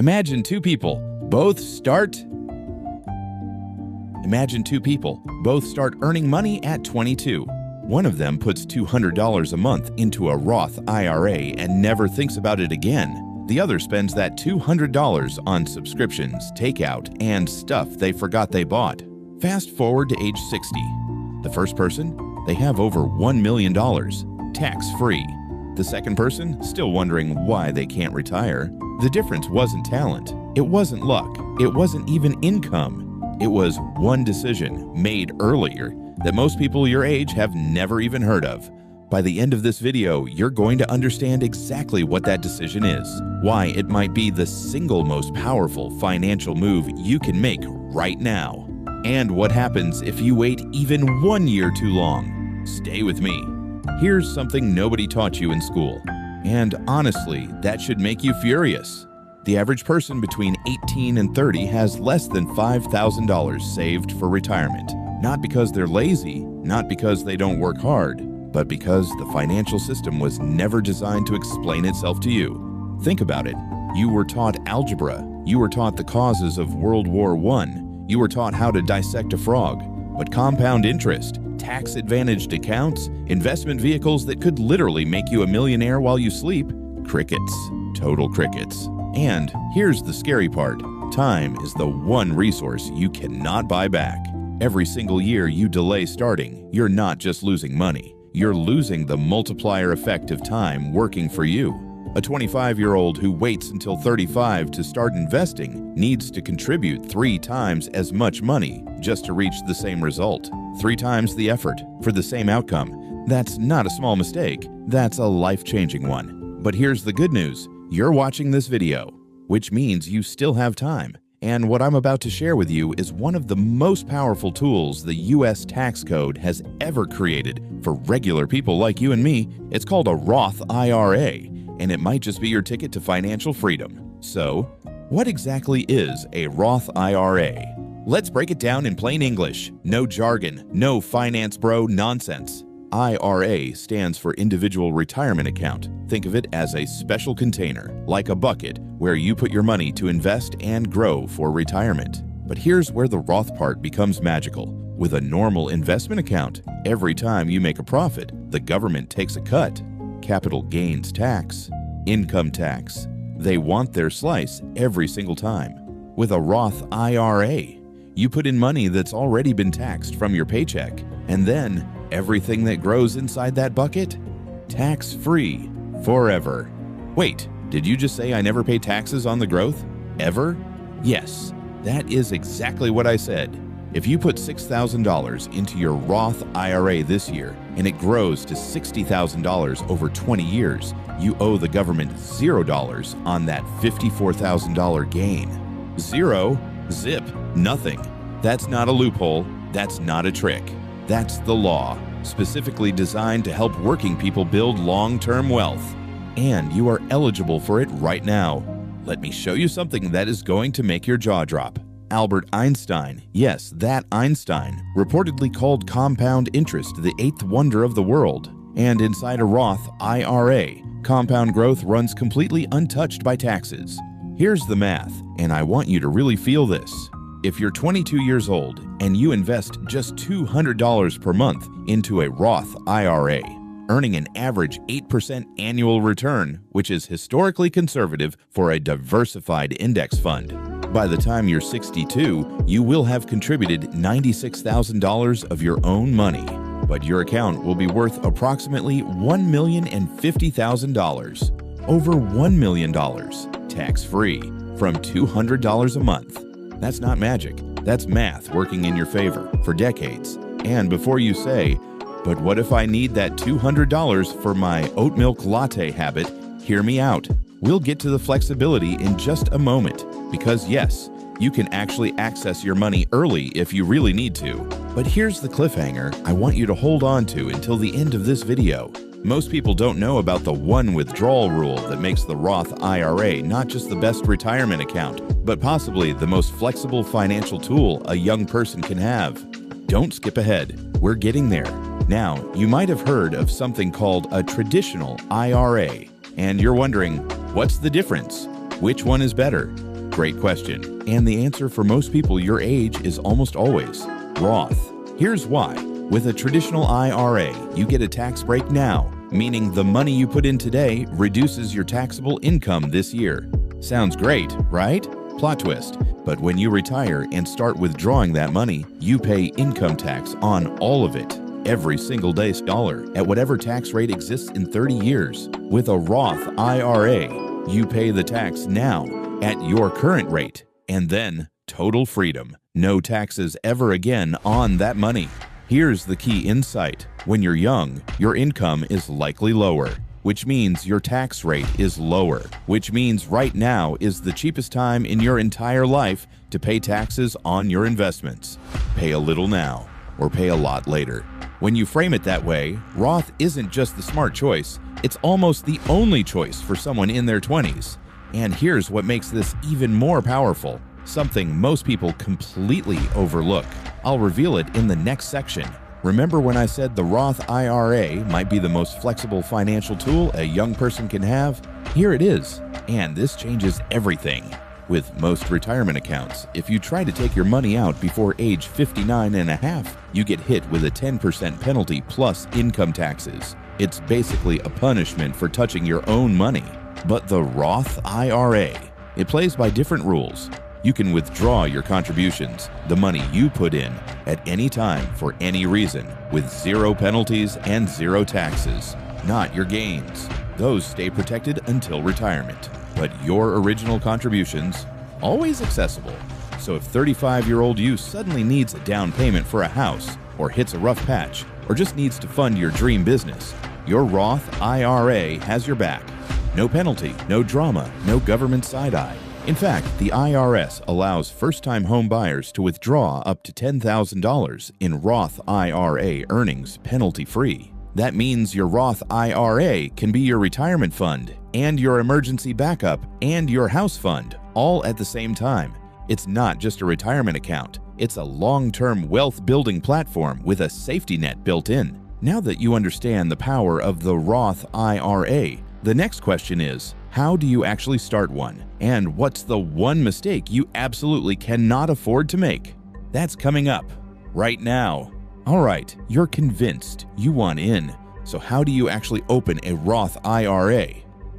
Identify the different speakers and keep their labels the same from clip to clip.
Speaker 1: Imagine two people both start earning money at 22. One of them puts $200 a month into a Roth IRA and never thinks about it again. The other spends that $200 on subscriptions, takeout, and stuff they forgot they bought. Fast forward to age 60. The first person, they have over $1 million, tax-free. The second person, still wondering why they can't retire. The difference wasn't talent. It wasn't luck. It wasn't even income. It was one decision made earlier that most people your age have never even heard of. By the end of this video, you're going to understand exactly what that decision is, why it might be the single most powerful financial move you can make right now, and what happens if you wait even 1 year too long. Stay with me. Here's something nobody taught you in school, and honestly, that should make you furious. The average person between 18 and 30 has less than $5,000 saved for retirement. Not because they're lazy, not because they don't work hard, but because the financial system was never designed to explain itself to you. Think about it. You were taught algebra. You were taught the causes of World War I. You were taught how to dissect a frog. But compound interest, tax-advantaged accounts, investment vehicles that could literally make you a millionaire while you sleep? Crickets. Total crickets. And here's the scary part. Time is the one resource you cannot buy back. Every single year you delay starting, you're not just losing money. You're losing the multiplier effect of time working for you. A 25-year-old who waits until 35 to start investing needs to contribute 3 times as much money just to reach the same result. 3 times the effort for the same outcome. That's not a small mistake. That's a life-changing one. But here's the good news. You're watching this video, which means you still have time. And what I'm about to share with you is one of the most powerful tools the U.S. tax code has ever created for regular people like you and me. It's called a Roth IRA, and it might just be your ticket to financial freedom. So, what exactly is a Roth IRA? Let's break it down in plain English. No jargon, no finance bro nonsense. IRA stands for Individual Retirement Account. Think of it as a special container, like a bucket, where you put your money to invest and grow for retirement. But here's where the Roth part becomes magical. With a normal investment account, every time you make a profit, the government takes a cut. Capital gains tax, income tax. They want their slice every single time. With a Roth IRA, you put in money that's already been taxed from your paycheck, and then everything that grows inside that bucket, tax-free forever. Wait, did you just say I never pay taxes on the growth? Ever? Yes, that is exactly what I said. If you put $6,000 into your Roth IRA this year and it grows to $60,000 over 20 years, you owe the government $0 on that $54,000 gain. Zero, zip, nothing. That's not a loophole. That's not a trick. That's the law, specifically designed to help working people build long-term wealth. And you are eligible for it right now. Let me show you something that is going to make your jaw drop. Albert Einstein, yes, that Einstein, reportedly called compound interest the 8th wonder of the world. And inside a Roth IRA, compound growth runs completely untouched by taxes. Here's the math, and I want you to really feel this. If you're 22 years old and you invest just $200 per month into a Roth IRA, earning an average 8% annual return, which is historically conservative for a diversified index fund, by the time you're 62, you will have contributed $96,000 of your own money, but your account will be worth approximately $1,050,000, over $1 million, tax-free, from $200 a month. That's not magic. That's math working in your favor for decades. And before you say, but what if I need that $200 for my oat milk latte habit? Hear me out. We'll get to the flexibility in just a moment, because yes, you can actually access your money early if you really need to. But here's the cliffhanger I want you to hold on to until the end of this video. Most people don't know about the one withdrawal rule that makes the Roth IRA not just the best retirement account, but possibly the most flexible financial tool a young person can have. Don't skip ahead. We're getting there. Now, you might have heard of something called a traditional IRA, and you're wondering, what's the difference? Which one is better? Great question. And the answer for most people your age is almost always Roth. Here's why. With a traditional IRA, you get a tax break now, meaning the money you put in today reduces your taxable income this year. Sounds great, right? Plot twist. But when you retire and start withdrawing that money, you pay income tax on all of it, every single day's dollar, at whatever tax rate exists in 30 years. With a Roth IRA, you pay the tax now at your current rate, and then total freedom. No taxes ever again on that money. Here's the key insight. When you're young, your income is likely lower, which means your tax rate is lower, which means right now is the cheapest time in your entire life to pay taxes on your investments. Pay a little now, or pay a lot later. When you frame it that way, Roth isn't just the smart choice, it's almost the only choice for someone in their 20s. And here's what makes this even more powerful, something most people completely overlook. I'll reveal it in the next section. Remember when I said the Roth IRA might be the most flexible financial tool a young person can have? Here it is, and this changes everything. With most retirement accounts, if you try to take your money out before age 59 and a half, you get hit with a 10% penalty plus income taxes. It's basically a punishment for touching your own money. But the Roth IRA, it plays by different rules. You can withdraw your contributions, the money you put in, at any time for any reason, with zero penalties and zero taxes. Not your gains. Those stay protected until retirement. But your original contributions, always accessible. So if 35-year-old you suddenly needs a down payment for a house, or hits a rough patch, or just needs to fund your dream business, your Roth IRA has your back. No penalty, no drama, no government side-eye. In fact, the IRS allows first-time home buyers to withdraw up to $10,000 in Roth IRA earnings penalty-free. That means your Roth IRA can be your retirement fund and your emergency backup and your house fund all at the same time. It's not just a retirement account. It's a long-term wealth-building platform with a safety net built in. Now that you understand the power of the Roth IRA, the next question is, how do you actually start one? And what's the one mistake you absolutely cannot afford to make? That's coming up right now. All right, you're convinced you want in. So how do you actually open a Roth IRA?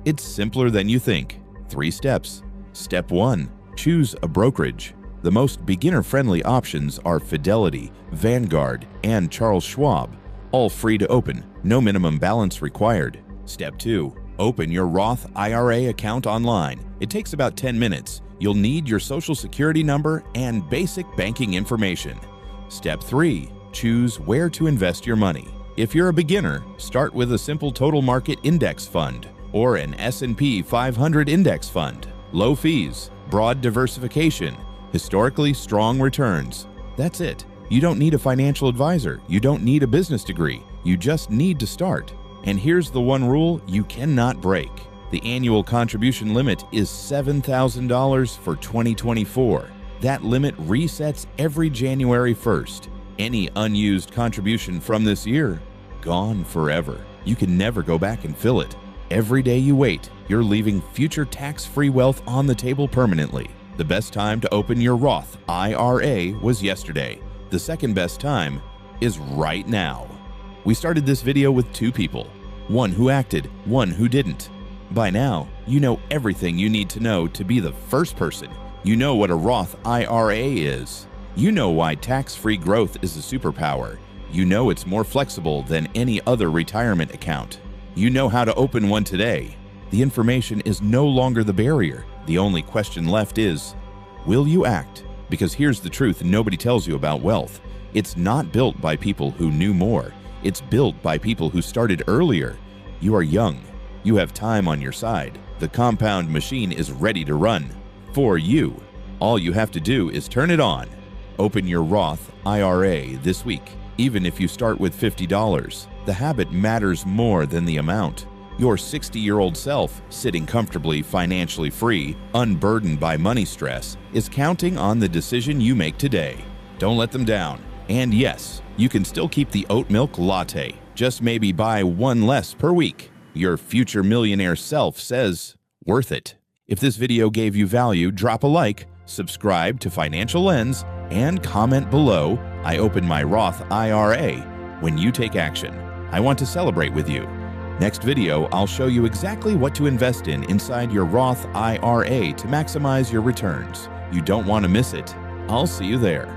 Speaker 1: It's simpler than you think. 3 steps. Step 1, choose a brokerage. The most beginner-friendly options are Fidelity, Vanguard, and Charles Schwab, all free to open, no minimum balance required. Step 2, open your Roth IRA account online. It takes about 10 minutes. You'll need your social security number and basic banking information. Step 3, choose where to invest your money. If you're a beginner, start with a simple total market index fund or an S&P 500 index fund. Low fees, broad diversification, historically strong returns. That's it. You don't need a financial advisor. You don't need a business degree. You just need to start. And here's the one rule you cannot break. The annual contribution limit is $7,000 for 2024. That limit resets every January 1st. Any unused contribution from this year, gone forever. You can never go back and fill it. Every day you wait, you're leaving future tax-free wealth on the table permanently. The best time to open your Roth IRA was yesterday. The second best time is right now. We started this video with 2 people, one who acted, one who didn't. By now, you know everything you need to know to be the first person. You know what a Roth IRA is. You know why tax-free growth is a superpower. You know it's more flexible than any other retirement account. You know how to open one today. The information is no longer the barrier. The only question left is, will you act? Because here's the truth nobody tells you about wealth. It's not built by people who knew more. It's built by people who started earlier. You are young. You have time on your side. The compound machine is ready to run. For you. All you have to do is turn it on. Open your Roth IRA this week. Even if you start with $50, the habit matters more than the amount. Your 60-year-old self, sitting comfortably financially free, unburdened by money stress, is counting on the decision you make today. Don't let them down. And yes, you can still keep the oat milk latte. Just maybe buy one less per week. Your future millionaire self says, worth it. If this video gave you value, drop a like, subscribe to Financial Lens, and comment below, "I open my Roth IRA," when you take action. I want to celebrate with you. Next video, I'll show you exactly what to invest in inside your Roth IRA to maximize your returns. You don't want to miss it. I'll see you there.